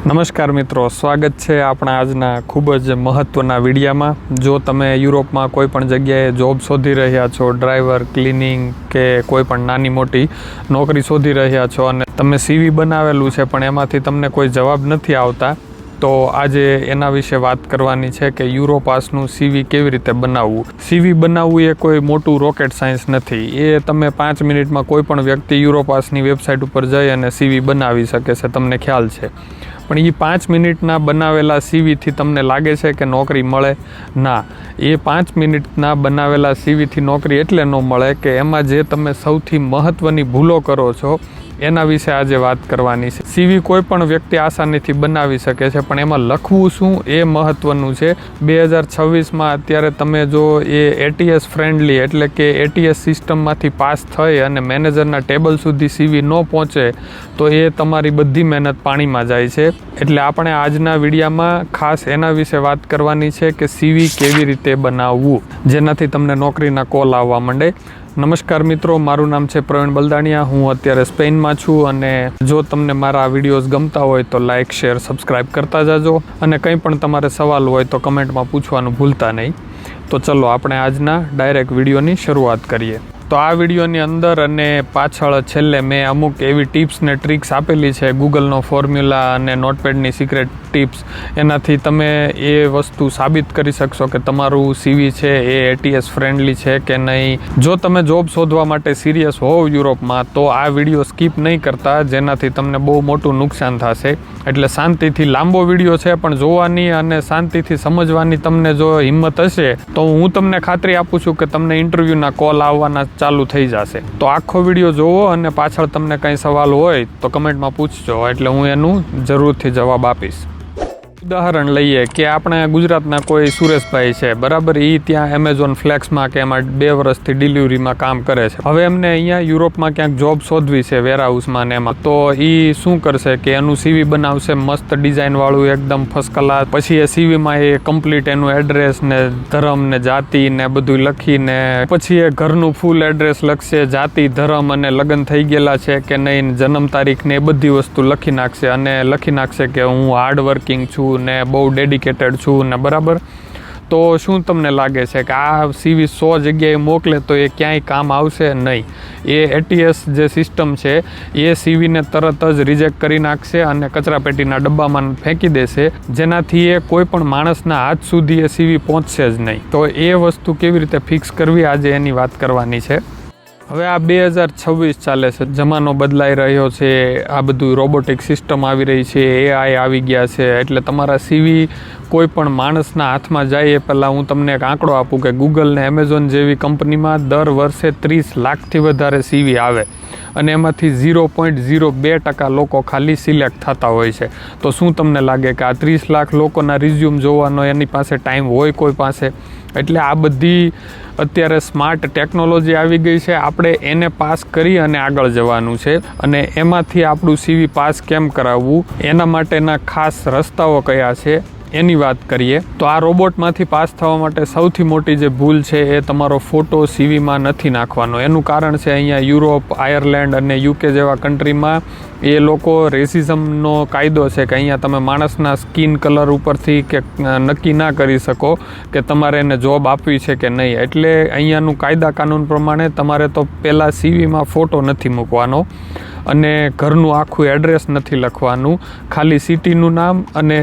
નમસ્કાર મિત્રો, સ્વાગત છે આપણા આજના ખૂબ જ મહત્ત્વના વિડીયામાં. જો તમે યુરોપમાં કોઈ પણ જગ્યાએ જોબ શોધી રહ્યા છો, ડ્રાઈવર, ક્લિનિંગ કે કોઈ પણ નાની મોટી નોકરી શોધી રહ્યા છો અને તમે CV બનાવેલું છે પણ એમાંથી તમને કોઈ જવાબ નથી આવતા, તો આજે એના વિશે વાત કરવાની છે કે યુરોપાસનું CV કેવી રીતે બનાવવું. CV બનાવવું એ કોઈ મોટું રોકેટ સાયન્સ નથી. એ તમે 5 મિનિટમાં કોઈ પણ વ્યક્તિ યુરોપાસની વેબસાઇટ ઉપર જઈ અને CV બનાવી શકે છે, તમને ખ્યાલ છે. પણ એ 5 મિનિટના બનાવેલા CVથી તમને લાગે છે કે નોકરી મળે? ના, એ 5 મિનિટના બનાવેલા CVથી નોકરી એટલે ન મળે કે એમાં જે તમે સૌથી મહત્ત્વની ભૂલો કરો છો એના વિશે આજે વાત કરવાની છે. CV કોઈ પણ વ્યક્તિ આસાનીથી બનાવી શકે છે, પણ એમાં લખવું શું એ મહત્ત્વનું છે. 2026માં અત્યારે તમે જો એ ATS ફ્રેન્ડલી એટલે કે ATS સિસ્ટમમાંથી પાસ થઈ અને મેનેજરના ટેબલ સુધી CV ન પહોંચે તો એ તમારી બધી મહેનત પાણીમાં જાય છે. એટલે આપણે આજના વિડીયામાં ખાસ એના વિશે વાત કરવાની છે કે CV કેવી રીતે બનાવવું જેનાથી તમને નોકરીના કોલ આવવા માંડે. નમસ્કાર મિત્રો, મારું નામ છે પ્રવીણ બલદાણિયા. હું અત્યારે સ્પેનમાં છું અને જો તમને મારા વિડીયોઝ ગમતા હોય તો લાઇક, શેર, સબસ્ક્રાઈબ કરતા જાજો અને કંઈ પણ તમારે સવાલ હોય તો કમેન્ટમાં પૂછવાનું ભૂલતા નહીં. તો ચલો આપણે આજના ડાયરેક્ટ વિડીયોની શરૂઆત કરીએ. તો આ વિડીયોની અંદર અને પાછળ છેલ્લે મેં અમુક એવી ટિપ્સ ને ટ્રિક્સ આપેલી છે, ગૂગલનો ફોર્મ્યુલા અને નોટપેડની સિક્રેટ ટિપ્સ. એનાથી તમે એ વસ્તુ સાબિત કરી શકશો કે તમારું CV છે એ ATS ફ્રેન્ડલી છે કે નહીં. જો તમે જોબ શોધવા માટે સિરિયસ હોવ યુરોપમાં તો આ વિડીયો સ્કીપ નહીં કરતા, જેનાથી તમને બહુ મોટું નુકસાન થશે. એટલે શાંતિથી, લાંબો વિડીયો છે પણ જોવાની અને શાંતિથી સમજવાની તમને જો હિંમત હશે તો હું તમને ખાતરી આપું છું કે તમને ઇન્ટરવ્યૂના કોલ આવવાના ચાલુ થઈ જશે. તો આખો વિડીયો જોવો અને પાછળ તમને કંઈ સવાલ હોય તો કમેન્ટમાં પૂછજો, એટલે હું એનું જરૂરથી જવાબ આપીશ. ઉદાહરણ લઈએ કે આપણે ગુજરાતના કોઈ સુરેશભાઈ છે, બરાબર. એ ત્યાં એમેઝોન ફ્લેક્સમાં કે એમાં 2 વર્ષથી ડિલિવરીમાં કામ કરે છે. હવે એમને અહીંયા યુરોપમાં ક્યાંક જોબ શોધવી છે વેરહાઉસમાં ને એમાં, તો એ શું કરશે કે એનું CV બનાવશે મસ્ત ડિઝાઇનવાળું, એકદમ ફર્સ્ટ ક્લાસ. પછી એ CVમાં એ કમ્પ્લીટ એનું એડ્રેસ ને ધર્મ ને જાતિ ને બધું લખીને પછી એ ઘરનું ફૂલ એડ્રેસ લખશે, જાતિ, ધર્મ અને લગ્ન થઈ ગયેલા છે કે નહીં, જન્મ તારીખ ને એ બધી વસ્તુ લખી નાખશે અને લખી નાખશે કે હું હાર્ડ વર્કિંગ છું ને બહુ ડેડિકેટેડ છું ને, બરાબર. તો શું તમને લાગે છે કે આ CV 100 જગ્યાએ મોકલે તો એ ક્યાંય કામ આવશે? નહીં. એ ATS જે સિસ્ટમ છે એ CVને તરત જ રિજેક્ટ કરી નાખશે અને કચરાપેટીના ડબ્બામાં ફેંકી દેશે, જેનાથી એ કોઈ પણ માણસના હાથ સુધી એ CV પહોંચશે જ નહીં. તો એ વસ્તુ કેવી રીતે ફિક્સ કરવી આજે એની વાત કરવાની છે. હવે આ 2026 ચાલે છે, જમાનો બદલાઈ રહ્યો છે, આ બધું રોબોટિક સિસ્ટમ આવી રહી છે, AI આવી ગયા છે. એટલે તમારા CV કોઈ પણ માણસના હાથમાં જાય એ પહેલાં હું તમને એક આંકડો આપું કે ગૂગલ ને એમેઝોન જેવી કંપનીમાં દર વર્ષે 30 લાખથી વધારે CV આવે અને એમાંથી 0.02% લોકો ખાલી સિલેક્ટ થતા હોય છે. તો શું તમને લાગે કે આ 30 લાખ લોકોના રિઝ્યુમ જોવાનો એની પાસે ટાઈમ હોય કોઈ પાસે? એટલે આ બધી અત્યારે સ્માર્ટ ટેકનોલોજી આવી ગઈ છે, આપણે એને પાસ કરી અને આગળ જવાનું છે. અને એમાંથી આપણું CV પાસ કેમ કરાવવું, એના માટેના ખાસ રસ્તાઓ કયા છે એની વાત કરીએ. તો આ રોબોટમાંથી પાસ થવા માટે સૌથી મોટી જે ભૂલ છે એ તમારો ફોટો CVમાં નથી નાખવાનો. એનું કારણ છે અહીંયા યુરોપ, આયર્લેન્ડ અને UK જેવા કન્ટ્રીમાં એ લોકો રેસિઝમનો કાયદો છે કે અહીંયા તમે માણસના સ્કિન કલર ઉપરથી કે નક્કી ના કરી શકો કે તમારે એને જોબ આપવી છે કે નહીં. એટલે અહીંયાનું કાયદા કાનૂન પ્રમાણે તમારે તો પહેલાં CVમાં ફોટો નથી મૂકવાનો અને ઘરનું આખું એડ્રેસ નથી લખવાનું, ખાલી સિટીનું નામ અને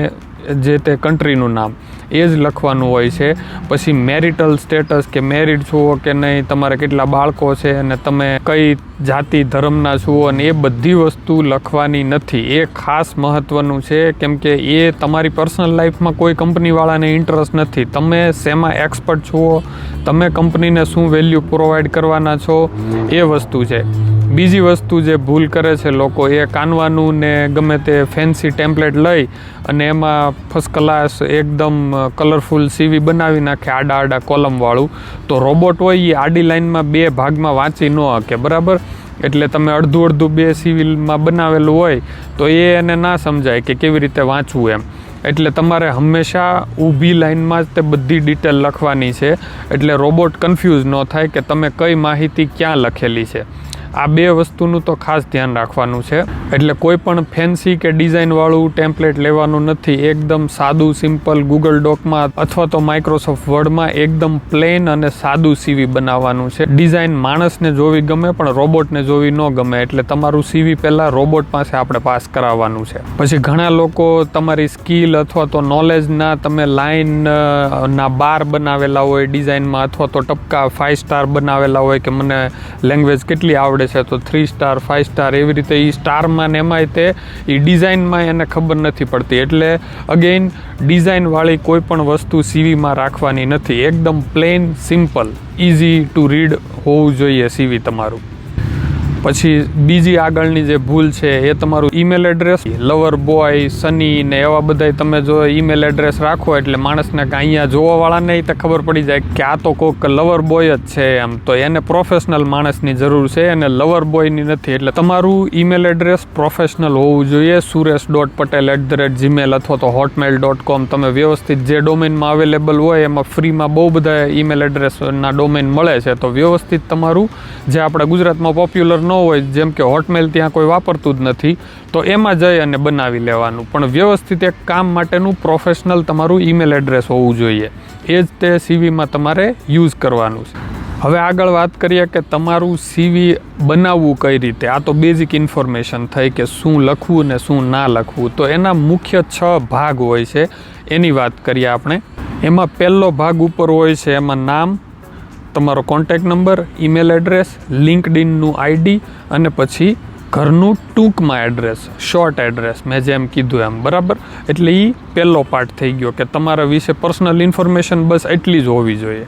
જે તે કન્ટ્રીનું નામ એ જ લખવાનું હોય છે. પછી મેરિટલ સ્ટેટસ કે મેરિડ છો કે નહીં, તમારે કેટલા બાળકો છે અને તમે કઈ જાતિ ધર્મના છો, અને એ બધી વસ્તુ લખવાની નથી. એ ખાસ મહત્ત્વનું છે, કેમ કે એ તમારી પર્સનલ લાઈફમાં કોઈ કંપનીવાળાને ઇન્ટરેસ્ટ નથી. તમે શેમાં એક્સપર્ટ છો, તમે કંપનીને શું વેલ્યુ પ્રોવાઈડ કરવાના છો, એ વસ્તુ છે. બીજી વસ્તુ જે ભૂલ કરે છે લોકો, એ કાનવાનું ને ગમે તે ફેન્સી ટેમ્પલેટ લઈ અને એમાં ફર્સ્ટ ક્લાસ એકદમ કલરફુલ CV બનાવી નાખે, આડા કોલમવાળું. તો રોબોટ હોય એ આડી લાઈનમાં 2 ભાગમાં વાંચી ન શકે, બરાબર. એટલે તમે અડધું 2 CVમાં બનાવેલું હોય તો એ એને ના સમજાય કે કેવી રીતે વાંચવું એમ. એટલે તમારે હંમેશા ઊભી લાઈનમાં જ તે બધી ડિટેલ લખવાની છે, એટલે રોબોટ કન્ફ્યુઝ ન થાય કે તમે કઈ માહિતી ક્યાં લખેલી છે. આ બે વસ્તુનું તો ખાસ ધ્યાન રાખવાનું છે. એટલે કોઈ પણ ફેન્સી કે ડિઝાઇનવાળું ટેમ્પલેટ લેવાનું નથી. એકદમ સાદું સિમ્પલ ગૂગલ ડોકમાં અથવા તો માઇક્રોસોફ્ટ વર્ડમાં એકદમ પ્લેન અને સાદું CV બનાવવાનું છે. ડિઝાઇન માણસને જોવી ગમે પણ રોબોટને જોવી ન ગમે. એટલે તમારું CV પહેલાં રોબોટ પાસે આપણે પાસ કરાવવાનું છે. પછી ઘણા લોકો તમારી સ્કિલ અથવા તો નોલેજના તમે લાઇન ના બાર બનાવેલા હોય ડિઝાઇનમાં, અથવા તો ટપકા 5 સ્ટાર બનાવેલા હોય કે મને લેંગ્વેજ કેટલી આવડે છે તો 3 સ્ટાર 5 સ્ટાર એવી રીતે એ સ્ટારમાં ને એમાંય તે એ ડિઝાઇનમાં એને ખબર નથી પડતી. એટલે અગેઇન ડિઝાઇનવાળી કોઈ પણ વસ્તુ CVમાં રાખવાની નથી. એકદમ plane simple easy to read હોવું જોઈએ CV તમારું. પછી બીજી આગળની જે ભૂલ છે એ તમારું email address. Lover boy, Sunny ને એવા બધા તમે જો ઈમેલ એડ્રેસ રાખો એટલે માણસને અહીંયા જોવાવાળાને તો ખબર પડી જાય કે આ તો કોઈક લવર બોય જ છે એમ. તો એને પ્રોફેશનલ માણસની જરૂર છે, એને લવર બોયની નથી. એટલે તમારું ઈમેલ એડ્રેસ પ્રોફેશનલ હોવું જોઈએ. suresh.patel@gmail અથવા તો hotmail.com તમે વ્યવસ્થિત જે ડોમેનમાં અવેલેબલ હોય એમાં ફ્રીમાં બહુ બધા ઈમેલ એડ્રેસના ડોમેન મળે છે. તો વ્યવસ્થિત તમારું જે આપણા ગુજરાતમાં પોપ્યુલર ન હોય, જેમ કે હોટમેલ ત્યાં કોઈ વાપરતું જ નથી, તો એમાં જઈ અને બનાવી લેવાનું. પણ વ્યવસ્થિત એક કામ માટેનું પ્રોફેશનલ તમારું ઈમેલ એડ્રેસ હોવું જોઈએ. એ જ તે CVમાં તમારે યુઝ કરવાનું છે. હવે આગળ વાત કરીએ કે તમારું CV બનાવવું કઈ રીતે. આ તો બેઝિક ઇન્ફોર્મેશન થઈ કે શું લખવું ને શું ના લખવું. તો એના મુખ્ય 6 ભાગ હોય છે, એની વાત કરીએ આપણે. એમાં પહેલો ભાગ ઉપર હોય છે એમાં નામ, તમારો કોન્ટેક્ટ નંબર, ઈમેલ એડ્રેસ, લિંક્ડઇનનું ID અને પછી ઘરનું ટૂંકમાં એડ્રેસ, શોર્ટ એડ્રેસ, મેં જેમ કીધું એમ. બરાબર. એટલે એ પહેલો પાર્ટ થઈ ગયો કે તમારા વિશે પર્સનલ ઇન્ફોર્મેશન બસ એટલી જ હોવી જોઈએ.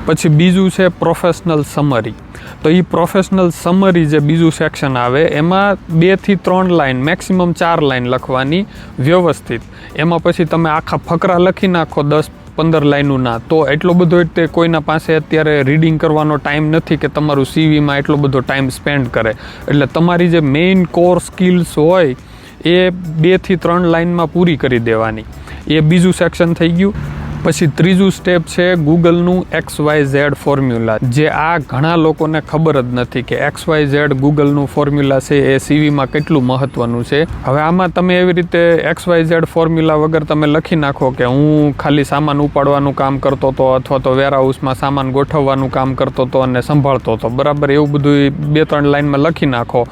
પછી બીજું છે પ્રોફેશનલ સમરી. તો એ પ્રોફેશનલ સમરી જે બીજું સેક્શન આવે એમાં 2 થી 3 લાઇન, મેક્સિમમ 4 લાઇન લખવાની વ્યવસ્થિત. એમાં પછી તમે આખા ફકરા લખી નાખો 10-15 લાઈનનું ના, તો એટલો બધો તે કોઈના પાસે અત્યારે રીડિંગ કરવાનો ટાઈમ નથી કે તમારું CVમાં એટલો બધો ટાઈમ સ્પેન્ડ કરે. એટલે તમારી જે મેઇન કોર સ્કિલ્સ હોય એ 2 થી 3 લાઇનમાં પૂરી કરી દેવાની. એ બીજું સેક્શન થઈ ગયું. પછી ત્રીજું સ્ટેપ છે ગૂગલનું XYZ ફોર્મ્યુલા, જે આ ઘણા લોકોને ખબર જ નથી કે XYZ ગૂગલનું ફોર્મ્યુલા છે એ CVમાં કેટલું મહત્વનું છે. હવે આમાં તમે એવી રીતે XYZ ફોર્મ્યુલા વગર તમે લખી નાખો કે હું ખાલી સામાન ઉપાડવાનું કામ કરતો હતો અથવા તો વેરહાઉસમાં સામાન ગોઠવવાનું કામ કરતો હતો અને સંભાળતો હતો. બરાબર. એવું બધું 2-3 લાઇનમાં લખી નાખો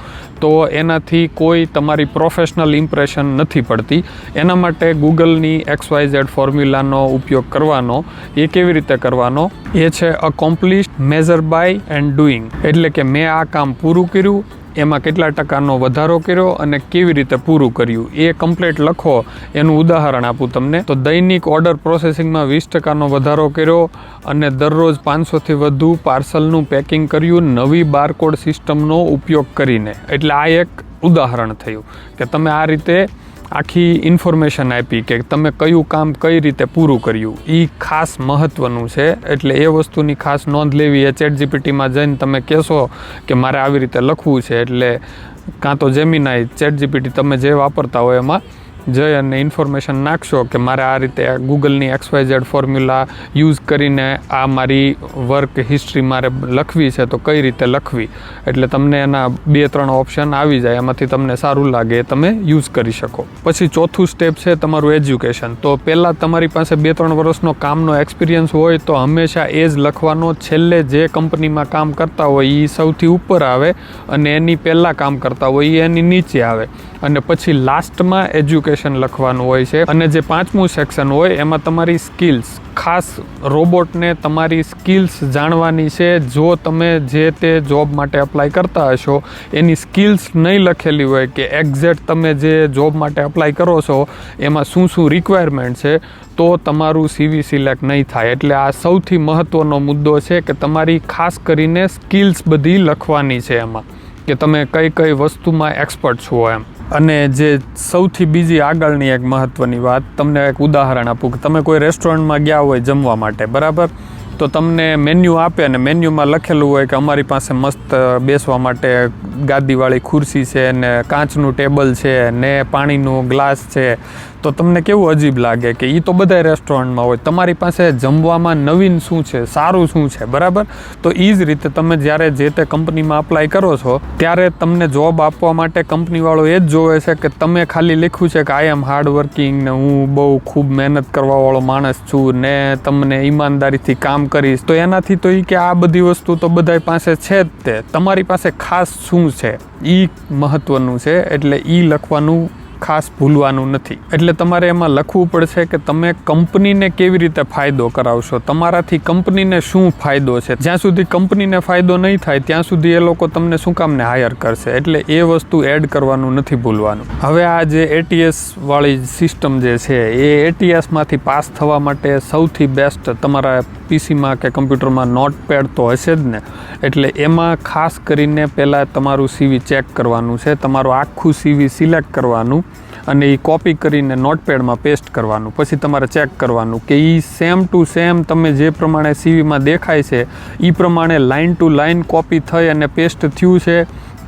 તો એનાથી કોઈ તમારી પ્રોફેશનલ ઇમ્પ્રેશન નથી પડતી. એના માટે ગૂગલની XYZ ફોર્મ્યુલાનો ઉપયોગ કરવાનો. એ કેવી રીતે કરવાનો? એ છે અકોમ્પ્લિશ્ડ, મેઝર બાય એન્ડ ડુઈંગ. એટલે કે મેં આ કામ પૂરું કર્યું, એમાં કેટલા ટકાનો વધારો કર્યો અને કેવી રીતે પૂરું કર્યું એ કમ્પ્લીટ લખો. એનું ઉદાહરણ આપું તમને તો દૈનિક ઓર્ડર પ્રોસેસિંગમાં 20% વધારો કર્યો અને દરરોજ 500થી વધુ પાર્સલનું પેકિંગ કર્યું નવી બારકોડ સિસ્ટમનો ઉપયોગ કરીને. એટલે આ એક ઉદાહરણ થયું કે તમે આ રીતે આખી ઇન્ફોર્મેશન આપી કે તમે કયું કામ કઈ રીતે પૂરું કર્યું. એ ખાસ મહત્ત્વનું છે. એટલે એ વસ્તુની ખાસ નોંધ લેવી. એ ChatGPTમાં જઈને તમે કહેશો કે મારે આવી રીતે લખવું છે, એટલે કાં તો જેમિનાઈ, ChatGPT તમે જે વાપરતા હોય એમાં જઈ અને ઇન્ફોર્મેશન નાખશો કે મારે આ રીતે ગૂગલની XYZ ફોર્મ્યુલા યુઝ કરીને આ મારી વર્ક હિસ્ટ્રી મારે લખવી છે તો કઈ રીતે લખવી. એટલે તમને એના 2-3 ઓપ્શન આવી જાય, એમાંથી તમને સારું લાગે તમે યુઝ કરી શકો. પછી ચોથું સ્ટેપ છે તમારું એજ્યુકેશન. તો પહેલાં તમારી પાસે 2-3 વર્ષનો કામનો એક્સપિરિયન્સ હોય તો હંમેશા એ જ લખવાનો. છેલ્લે જે કંપનીમાં કામ કરતા હોય એ સૌથી ઉપર આવે અને એની પહેલાં કામ કરતા હોય એ એની નીચે આવે. અને પછી લાસ્ટમાં એજ્યુકેશન લખવાનું હોય છે. અને જે 5મું સેક્શન હોય એમાં તમારી સ્કિલ્સ, ખાસ રોબોટને તમારી સ્કિલ્સ જાણવાની છે. જો તમે જે તે જોબ માટે અપ્લાય કરતા હશો એની સ્કિલ્સ નહીં લખેલી હોય કે એક્ઝેક્ટ તમે જે જોબ માટે અપ્લાય કરો છો એમાં શું શું રિક્વાયરમેન્ટ છે, તો તમારું CV સિલેક્ટ નહીં થાય. એટલે આ સૌથી મહત્ત્વનો મુદ્દો છે કે તમારી ખાસ કરીને સ્કિલ્સ બધી લખવાની છે એમાં, કે તમે કઈ કઈ વસ્તુમાં એક્સપર્ટ છો એમ. અને જે સૌથી બીજી આગળની એક મહત્ત્વની વાત, તમને એક ઉદાહરણ આપું કે તમે કોઈ રેસ્ટોરન્ટમાં ગયા હોય જમવા માટે, બરાબર. તો તમને મેન્યુ આપે અને મેન્યુમાં લખેલું હોય કે અમારી પાસે મસ્ત બેસવા માટે ગાદીવાળી ખુરશી છે ને કાચનું ટેબલ છે ને પાણીનું ગ્લાસ છે, તો તમને કેવું અજીબ લાગે કે એ તો બધા રેસ્ટોરન્ટમાં હોય. તમારી પાસે જમવામાં નવીન શું છે, સારું શું છે, બરાબર? તો એ જ રીતે તમે જ્યારે જે તે કંપનીમાં અપ્લાય કરો છો ત્યારે તમને જોબ આપવા માટે કંપનીવાળો એ જ જોવે છે કે તમે ખાલી લખ્યું છે કે આઈ એમ હાર્ડ વર્કિંગ ને હું બહુ ખૂબ મહેનત કરવાવાળો માણસ છું ને તમને ઈમાનદારીથી કામ કરીશ, તો એનાથી તો એ કે આ બધી વસ્તુ તો બધા પાસે છે જ. તે તમારી પાસે ખાસ શું છે એ મહત્વનું છે, એટલે એ લખવાનું ખાસ ભૂલવાનું નથી. એટલે તમારે એમાં લખવું પડશે કે તમે કંપનીને કેવી રીતે ફાયદો કરાવશો, તમારાથી કંપનીને શું ફાયદો છે. જ્યાં સુધી કંપનીને ફાયદો નહીં થાય ત્યાં સુધી એ લોકો તમને શું કામને હાયર કરશે, એટલે એ વસ્તુ એડ કરવાનું નથી ભૂલવાનું. હવે આ જે ATS વાળી સિસ્ટમ જે છે એ ATSમાંથી પાસ થવા માટે સૌથી બેસ્ટ તમારા પીસીમાં કે કમ્પ્યુટરમાં નોટપેડ તો હશે જ ને. એટલે એમાં ખાસ કરીને પહેલાં તમારું CV ચેક કરવાનું છે, તમારું આખું CV સિલેક્ટ કરવાનું અને એ કોપી કરીને નોટપેડમાં પેસ્ટ કરવાનું. પછી તમારે ચેક કરવાનું કે એ સેમ ટુ સેમ તમે જે પ્રમાણે CVમાં દેખાય છે એ પ્રમાણે લાઇન ટુ લાઇન કોપી થઈ અને પેસ્ટ થયું છે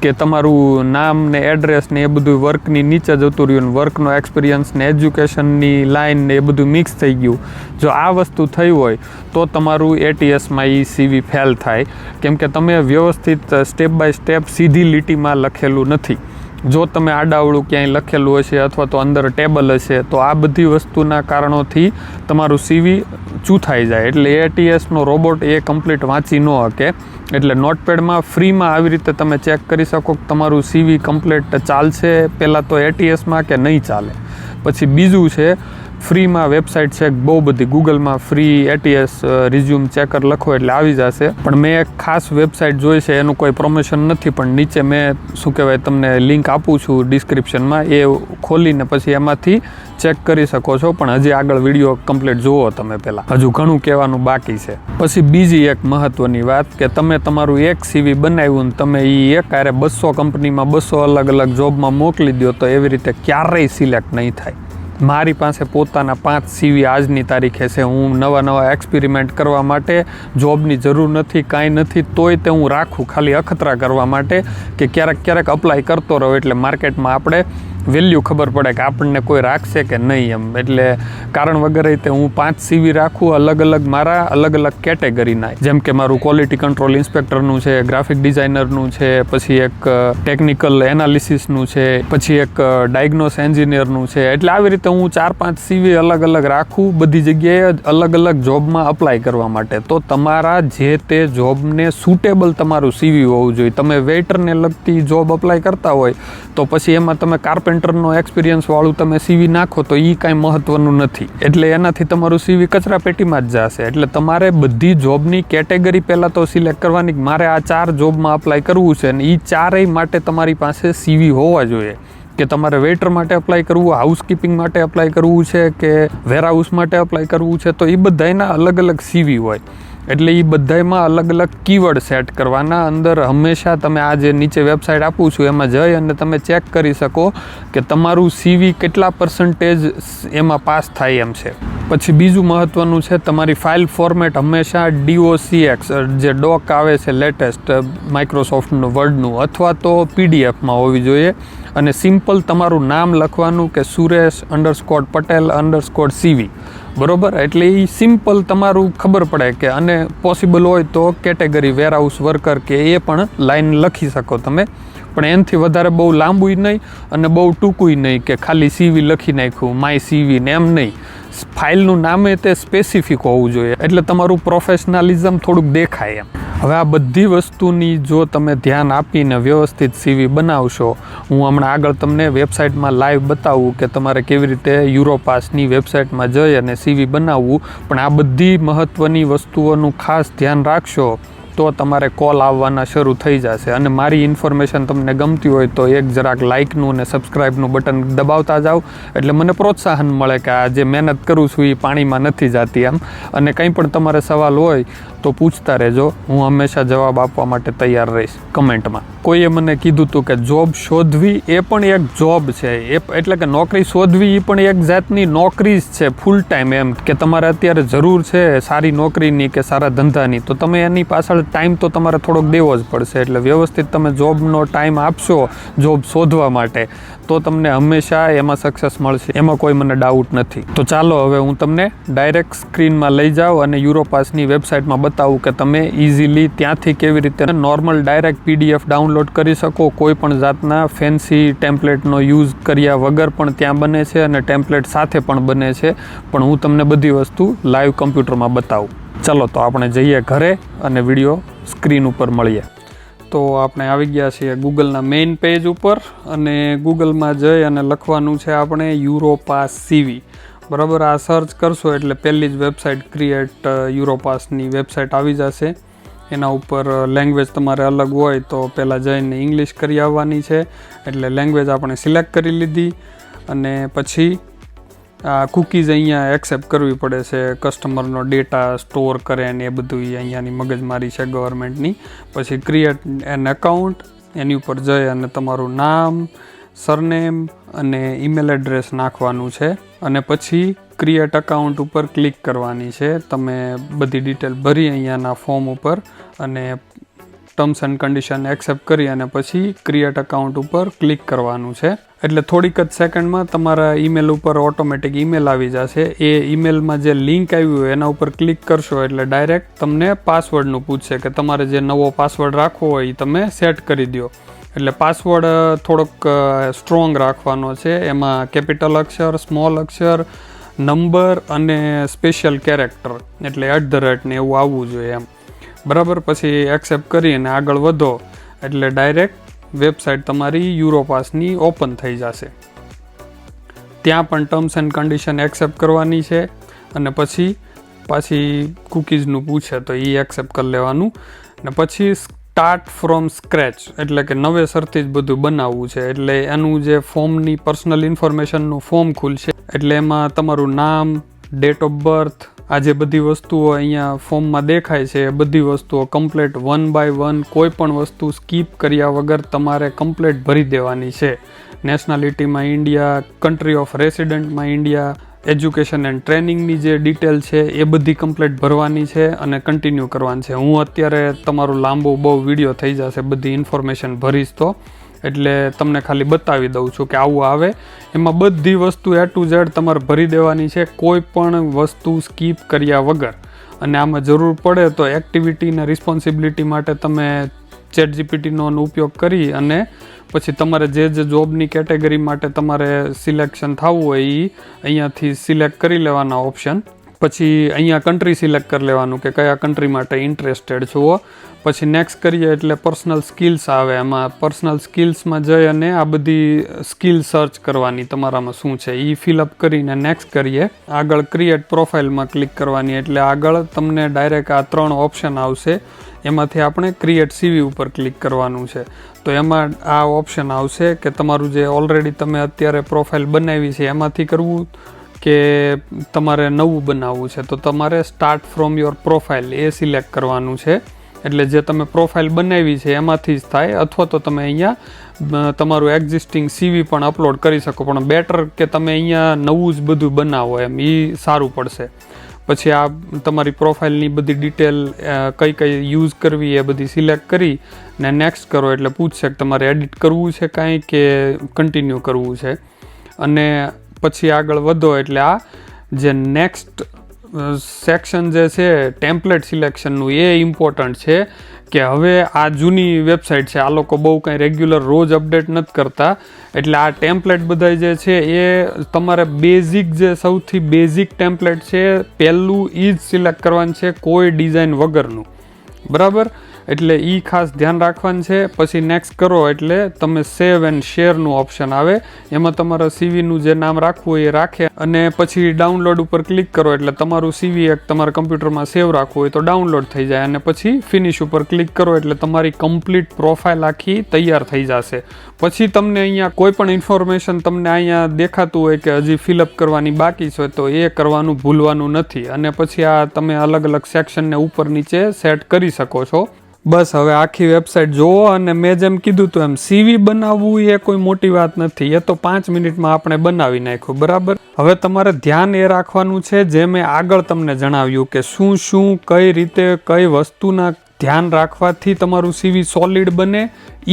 કે તમારું નામ ને એડ્રેસ ને એ બધું વર્કની નીચે જતું રહ્યું ને વર્કનો એક્સપિરિયન્સ ને એજ્યુકેશનની લાઇન ને એ બધું મિક્સ થઈ ગયું. જો આ વસ્તુ થઈ હોય તો તમારું ATSમાં એ CV ફેલ થાય, કેમ કે તમે વ્યવસ્થિત સ્ટેપ બાય સ્ટેપ સીધી લીટીમાં લખેલું નથી. જો તમે આડાવડું ક્યાંય લખેલું હશે અથવા તો અંદર ટેબલ હશે તો આ બધી વસ્તુના કારણોથી તમારું CV ચૂથાઈ જાય. એટલે ATSનો રોબોટ એ કમ્પ્લીટ વાંચી ન શકે. એટલે નોટપેડમાં ફ્રીમાં આવી રીતે તમે ચેક કરી શકો કે તમારું CV કમ્પ્લીટ ચાલશે પહેલાં તો ATSમાં કે નહીં ચાલે. પછી બીજું છે ફ્રીમાં વેબસાઇટ છે બહુ બધી, ગૂગલમાં ફ્રી ATS રિઝ્યુમ ચેકર લખો એટલે આવી જશે. પણ મેં એક ખાસ વેબસાઇટ જોઈ છે, એનું કોઈ પ્રમોશન નથી, પણ નીચે મેં શું કહેવાય તમને લિંક આપું છું ડિસ્ક્રિપ્શનમાં, એ ખોલીને પછી એમાંથી ચેક કરી શકો છો. પણ હજી આગળ વિડીયો કમ્પ્લીટ જુઓ તમે પહેલાં, હજુ ઘણું કહેવાનું બાકી છે. પછી બીજી એક મહત્ત્વની વાત કે તમે તમારું એક CV બનાવ્યું ને તમે એ એક આરે 200 કંપનીમાં 200 અલગ અલગ જોબમાં મોકલી દો તો એવી રીતે ક્યારેય સિલેક્ટ નહીં થાય. મારી પાસે પોતાના 5 CV આજની તારીખે છે. હું નવા એક્સપેરિમેન્ટ કરવા માટે, જોબની જરૂર નથી, કાંઈ નથી, તોય તે હું રાખું ખાલી અખતરા કરવા માટે કે ક્યારેક અપ્લાય કરતો રહો એટલે માર્કેટમાં આપણે વેલ્યુ ખબર પડે કે આપણને કોઈ રાખશે કે નહીં એમ. એટલે કારણ વગર તે હું 5 CV રાખું અલગ અલગ મારા અલગ અલગ કેટેગરીના, જેમ કે મારું ક્વોલિટી કંટ્રોલ ઇન્સ્પેક્ટરનું છે, ગ્રાફિક ડિઝાઇનરનું છે, પછી એક ટેકનિકલ એનાલિસિસનું છે, પછી એક ડાયગ્નોસ એન્જિનિયરનું છે. એટલે આવી રીતે હું 4-5 CV અલગ અલગ રાખું બધી જગ્યાએ અલગ અલગ જોબમાં અપ્લાય કરવા માટે. તો તમારા જે તે જોબને સુટેબલ તમારું CV હોવું જોઈએ. તમે વેઇટરને લગતી જોબ અપ્લાય કરતા હોય તો પછી એમાં તમે કાર્પેન્ટરનો એક્સપિરિયન્સ વાળું તમે CV નાખો તો એ કાંઈ મહત્વનું નથી. એટલે એનાથી તમારું CV કચરા પેટીમાં જ જશે. એટલે તમારે બધી જોબની કેટેગરી પહેલાં તો સિલેક્ટ કરવાની કે મારે આ 4 જોબમાં અપ્લાય કરવું છે અને એ 4 માટે તમારી પાસે CV હોવા જોઈએ. કે તમારે વેઇટર માટે અપ્લાય કરવું, હાઉસકીપિંગ માટે અપ્લાય કરવું છે કે વેરહાઉસ માટે અપ્લાય કરવું છે, તો એ બધાના અલગ અલગ CV હોય. એટલે એ બધામાં અલગ અલગ કીવર્ડ સેટ કરવાના. અંદર હંમેશા તમે આ જે નીચે વેબસાઇટ આપું છું એમાં જઈ અને તમે ચેક કરી શકો કે તમારું CV કેટલા % એમાં પાસ થાય એમ છે. પછી બીજું મહત્ત્વનું છે તમારી ફાઇલ ફોર્મેટ હંમેશા DOCX જે ડોક આવે છે લેટેસ્ટ માઇક્રોસોફ્ટનું વર્ડનું અથવા તો PDFમાં હોવી જોઈએ. અને સિમ્પલ તમારું નામ લખવાનું કે Suresh_Patel_CV, બરોબર. એટલે એ સિમ્પલ તમારું ખબર પડે કે, અને પોસિબલ હોય તો કેટેગરી વેરહાઉસ વર્કર કે એ પણ લાઈન લખી શકો તમે. પણ એનાથી વધારે બહુ લાંબુય નહીં અને બહુ ટૂંકુંય નહીં કે ખાલી CV લખી નાખ્યું માય CV ને એમ નહીં. ફાઇલનું નામે તે સ્પેસિફિક હોવું જોઈએ એટલે તમારું પ્રોફેશનલિઝમ થોડુંક દેખાય એમ. હવે આ બધી વસ્તુની જો તમે ધ્યાન આપીને વ્યવસ્થિત CV બનાવશો, હું હમણાં આગળ તમને વેબસાઇટમાં લાઈવ બતાવું કે તમારે કેવી રીતે યુરોપાસની વેબસાઇટમાં જઈ અને CV બનાવવું. પણ આ બધી મહત્ત્વની વસ્તુઓનું ખાસ ધ્યાન રાખશો તો તમારે કોલ આવવાના શરૂ થઈ જશે. અને મારી ઇન્ફોર્મેશન તમને ગમતી હોય તો એક જરાક લાઇકનું અને સબસ્ક્રાઈબનું બટન દબાવતા જાઓ, એટલે મને પ્રોત્સાહન મળે કે આ જે મહેનત કરું છું એ પાણીમાં નથી જતી એમ. અને કંઈ પણ તમારે સવાલ હોય તો પૂછતા રહેજો, હું હંમેશા જવાબ આપવા માટે તૈયાર રહીશ કમેન્ટમાં. કોઈએ મને કીધું હતું કે જોબ શોધવી એ પણ એક જોબ છે, એટલે કે નોકરી શોધવી એ પણ એક જાતની નોકરી જ છે, ફૂલ ટાઈમ. એમ કે તમારે અત્યારે જરૂર છે સારી નોકરીની કે સારા ધંધાની, તો તમે એની પાછળ ટાઈમ તો તમારે થોડોક દેવો જ પડશે. એટલે વ્યવસ્થિત તમે જોબનો ટાઈમ આપશો જોબ શોધવા માટે તો તમને હંમેશા એમાં સક્સેસ મળશે, એમાં કોઈ મને ડાઉટ નથી. તો ચાલો હવે હું તમને ડાયરેક્ટ સ્ક્રીનમાં લઈ જાઉં અને યુરોપાસની વેબસાઇટમાં બતાવું કે તમે ઇઝીલી ત્યાંથી કેવી રીતે નોર્મલ ડાયરેક્ટ PDF ડાઉનલોડ કરી શકો. કોઈ પણ જાતના ફેન્સી ટેમ્પલેટનો યુઝ કર્યા વગર પણ ત્યાં બને છે અને ટેમ્પલેટ સાથે પણ બને છે, પણ હું તમને બધી વસ્તુ લાઈવ કમ્પ્યુટરમાં બતાવું. ચલો તો આપણે જઈએ ઘરે અને વિડીયો સ્ક્રીન ઉપર મળીએ. તો આપણે આવી ગયા છીએ ગૂગલના મેઇન પેજ ઉપર અને ગૂગલમાં જઈ અને લખવાનું છે આપણે યુરોપાસ CV. બરાબર, આ સર્ચ કરશો એટલે પહેલી જ વેબસાઇટ ક્રિએટ યુરોપાસની વેબસાઇટ આવી જશે. એના ઉપર લેંગ્વેજ તમારે અલગ હોય તો પહેલાં જઈને ઇંગ્લિશ કરી આવવાની છે, એટલે લેંગ્વેજ આપણે સિલેક્ટ કરી લીધી. અને પછી આ કૂકીઝ અહીંયા એક્સેપ્ટ કરવી પડે છે, કસ્ટમરનો ડેટા સ્ટોર કરે ને એ બધું અહીંયાની મગજમારી છે ગવર્મેન્ટની. પછી ક્રિએટ એન એકાઉન્ટ, એની ઉપર જઈ અને તમારું નામ, સરનેમ અને ઈમેલ એડ્રેસ નાખવાનું છે અને પછી ક્રિએટ અકાઉન્ટ ઉપર ક્લિક કરવાની છે. તમે બધી ડિટેલ ભરી અહીંયાના ફોર્મ ઉપર અને ટર્મ્સ એન્ડ કન્ડિશન એક્સેપ્ટ કરી અને પછી ક્રિએટ અકાઉન્ટ ઉપર ક્લિક કરવાનું છે. એટલે થોડીક જ સેકન્ડમાં તમારા ઈમેલ ઉપર ઓટોમેટિક ઈમેલ આવી જશે. એ ઈમેલમાં જે લિંક આવ્યું હોય એના ઉપર ક્લિક કરશો એટલે ડાયરેક્ટ તમને પાસવર્ડનું પૂછશે કે તમારે જે નવો પાસવર્ડ રાખવો હોય એ તમે સેટ કરી દો. એટલે પાસવર્ડ થોડોક સ્ટ્રોંગ રાખવાનો છે. એમાં કેપિટલ અક્ષર, સ્મોલ અક્ષર, નંબર અને સ્પેશિયલ કેરેક્ટર એટલે @ ને એવું આવવું જોઈએ એમ. બરાબર, પછી એક્સેપ્ટ કરી અને આગળ વધો એટલે ડાયરેક્ટ વેબસાઇટ તમારી યુરોપાસની ઓપન થઈ જશે. ત્યાં પણ ટર્મ્સ એન્ડ કન્ડિશન એક્સેપ્ટ કરવાની છે અને પછી પાછી કૂકીઝનું પૂછે તો એ એક્સેપ્ટ કરી લેવાનું. અને પછી સ્ટાર્ટ ફ્રોમ સ્ક્રેચ એટલે કે નવેસરથી જ બધું બનાવવું છે. એટલે એનું જે ફોર્મની પર્સનલ ઇન્ફોર્મેશનનું ફોર્મ ખુલશે, એટલે એમાં તમારું નામ, ડેટ ઓફ બર્થ, આ જે બધી વસ્તુઓ અહીંયા ફોર્મમાં દેખાય છે એ બધી વસ્તુઓ કમ્પ્લીટ 1 by 1 કોઈ પણ વસ્તુ સ્કીપ કર્યા વગર તમારે કમ્પ્લીટ ભરી દેવાની છે. નેશનાલિટીમાં ઇન્ડિયા, કન્ટ્રી ઓફ રેસિડન્ટમાં ઇન્ડિયા, એજ્યુકેશન એન્ડ ટ્રેનિંગની જે ડિટેલ છે એ બધી કમ્પ્લીટ ભરવાની છે અને કન્ટિન્યુ કરવાની છે. હું અત્યારે તમારું લાંબુ બહુ વિડીયો થઈ જશે બધી ઇન્ફોર્મેશન ભરીશ તો, એટલે તમને ખાલી બતાવી દઉં છું કે આવું આવે. એમાં બધી વસ્તુ A to Z તમારે ભરી દેવાની છે, કોઈ પણ વસ્તુ સ્કીપ કર્યા વગર. અને આમાં જરૂર પડે તો એક્ટિવિટી અને રિસ્પોન્સિબિલિટી માટે તમે ChatGPTનો ઉપયોગ કરી અને પછી તમારે જે જોબની કેટેગરી માટે તમારે સિલેક્શન થવું હોય એ અહીંયાથી સિલેક્ટ કરી લેવાના ઓપ્શન. પછી અહીંયા કન્ટ્રી સિલેક્ટ કરી લેવાનું કે કયા કન્ટ્રી માટે ઇન્ટરેસ્ટેડ છો. પછી નેક્સ્ટ કરીએ એટલે પર્સનલ સ્કિલ્સ આવે. એમાં પર્સનલ સ્કિલ્સમાં જઈ અને આ બધી સ્કિલ સર્ચ કરવાની તમારામાં શું છે એ ફિલઅપ કરીને નેક્સ્ટ કરીએ. આગળ ક્રિએટ પ્રોફાઇલમાં ક્લિક કરવાની એટલે આગળ તમને ડાયરેક્ટ આ 3 ઓપ્શન આવશે. એમાંથી આપણે ક્રિએટ CV ઉપર ક્લિક કરવાનું છે. તો એમાં આ ઓપ્શન આવશે કે તમારું જે ઓલરેડી તમે અત્યારે પ્રોફાઇલ બનાવી છે એમાંથી કરવું કે તમારે નવું બનાવવું છે. તો તમારે start from your profile A select કરવાનું છે. એટલે જે તમે પ્રોફાઇલ બનાવી છે એમાંથી જ થાય, અથવા તો તમે અહીંયા તમારું એક્ઝિસ્ટિંગ CV પણ અપલોડ કરી શકો, પણ બેટર કે તમે અહીંયા નવું જ બધું બનાવો એમ, એ સારું પડશે. પછી આ તમારી પ્રોફાઇલની બધી ડિટેલ કઈ કઈ યુઝ કરવી એ બધી સિલેક્ટ કરી ને નેક્સ્ટ કરો એટલે પૂછશે કે તમારે એડિટ કરવું છે કાંઈ કે કન્ટિન્યુ કરવું છે. અને પછી આગળ વધો એટલે આ જે નેક્સ્ટ સેક્શન જે છે ટેમ્પલેટ સિલેક્શનનું એ ઇમ્પોર્ટન્ટ છે કે હવે આ જૂની વેબસાઇટ છે, આ લોકો બહુ કંઈ રેગ્યુલર રોજ અપડેટ નથી કરતા. એટલે આ ટેમ્પલેટ બધા જે છે એ તમારે બેઝિક જે સૌથી બેઝિક ટેમ્પલેટ છે પહેલું એ જ સિલેક્ટ કરવાનું છે, કોઈ ડિઝાઇન વગરનું. બરાબર. એટલે એ ખાસ ધ્યાન રાખવાનું છે. પછી નેક્સ્ટ કરો એટલે તમે સેવ એન્ડ શેરનું ઓપ્શન આવે, એમાં તમારા સીવીનું જે નામ રાખવું હોય એ રાખે, અને પછી ડાઉનલોડ ઉપર ક્લિક કરો એટલે તમારું સીવી એક તમારા કમ્પ્યુટરમાં સેવ રાખવું હોય તો ડાઉનલોડ થઈ જાય, અને પછી ફિનિશ ઉપર ક્લિક કરો એટલે તમારી કમ્પ્લીટ પ્રોફાઇલ આખી તૈયાર થઈ જશે. પછી તમને અહીંયા કોઈ પણ ઇન્ફોર્મેશન તમને અહીંયા દેખાતું હોય કે હજી ફિલઅપ કરવાની બાકી છે તો એ કરવાનું ભૂલવાનું નથી, અને પછી આ તમે અલગ અલગ સેક્શનને ઉપર નીચે સેટ કરી શકો છો. બસ હવે આખી વેબસાઇટ જોવો, અને મેં જેમ કીધું તો એમ સીવી બનાવવું એ કોઈ મોટી વાત નથી, એ તો 5 મિનિટમાં આપણે બનાવી નાખ્યું. બરાબર. હવે તમારે ધ્યાન એ રાખવાનું છે જે મેં આગળ તમને જણાવ્યું કે શું કઈ રીતે કઈ વસ્તુના ધ્યાન રાખવાથી તમારું સીવી સોલિડ બને,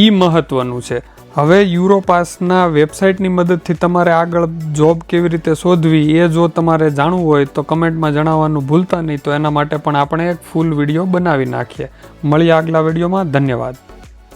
એ મહત્વનું છે. હવે યુરોપાસના વેબસાઇટની મદદથી તમારે આગળ જોબ કેવી રીતે શોધવી એ જો તમારે જાણવું હોય તો કમેન્ટમાં જણાવવાનું ભૂલતા નહીં, તો એના માટે પણ આપણે એક ફૂલ વિડીયો બનાવી નાખીએ. મળીએ આગલા વિડીયોમાં. ધન્યવાદ.